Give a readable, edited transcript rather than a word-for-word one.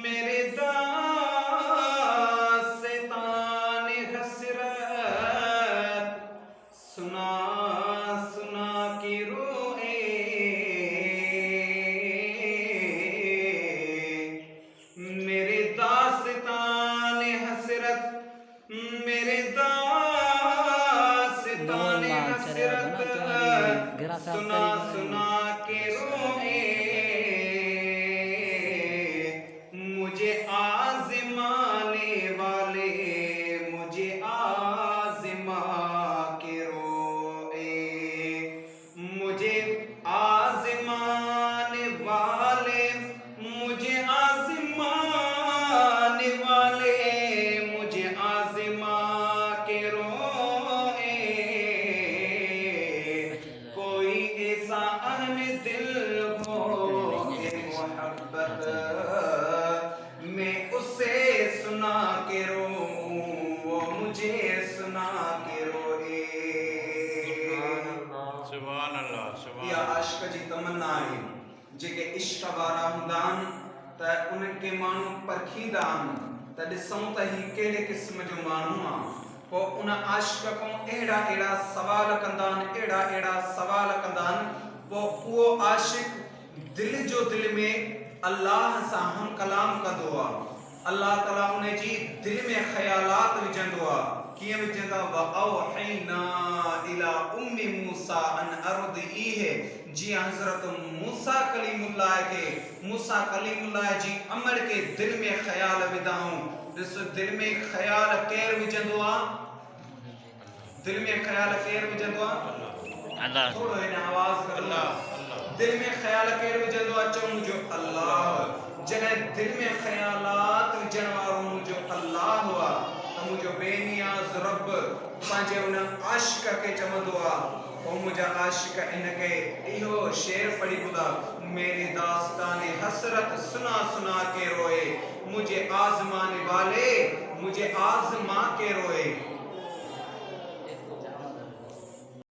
मेरे दास्तान हसरत सुना सुना के रोए। मेरे दास्तान हसरत मेरे दास्तान हसरत सुना सुना के रोए। मुझे आज़माने वाले मुझे आज़मा के रोए। मुझे आज़माने वाले मुझे आज़माने वाले मुझे आज़मा के रोए। कोई ऐसा अहले दिल हो के मोहब्बत मैं उसे सुना के रोऊं वो मुझे सुना के रोए। सुभान अल्लाह सुभान या आशिक जी तमन्ना है जेके इश्क वारा हुंदान त उनके माण्हू परखीदा आहिनि त ॾिसूं त ही कहिड़े क़िस्म जो माण्हू आहे। पोइ उन आशिक खां अहिड़ा अहिड़ा सवाल कंदा आहिनि अहिड़ा अहिड़ा सवाल कंदा आहिनि। पोइ उहो आशिक दिल जो दिल में अल्लाह सां हम कलाम कंदो आहे। अल्लाह ताला उन जी दिल में ख़यालात विझंदो आहे। कीअं विझंदा व औहैना इला उम्मी मूसा अन अर्दिही जीअं हज़रत मूसा कलीमुल्लाह के मूसा कलीमुल्लाह जी अमर के दिल में ख़याल विधाऊं। ॾिस दिल में ख़याल केर विझंदो आहे? दिल में ख़याल केर विझंदो आहे? अल्लाह थोड़ो हिन आवाज़ कर अल्लाह दिल में ख़याल केर विझंदो आहे? चओ मुंहिंजो अल्लाह। जॾहिं दिल में ख़यालात विझण वारो मुंहिंजो अल्लाह हुआ त मुंहिंजो बेनियाज़ रब पंहिंजे उन आशिक खे चवंदो आहे ओ मुंहिंजा आशिक इनखे इहो शेर पढ़ी ॿुधा मेरे दास्ताने हसरत सुना सुना के रोए मुझे आज़माने वाले मुझे आज़मा के रोए।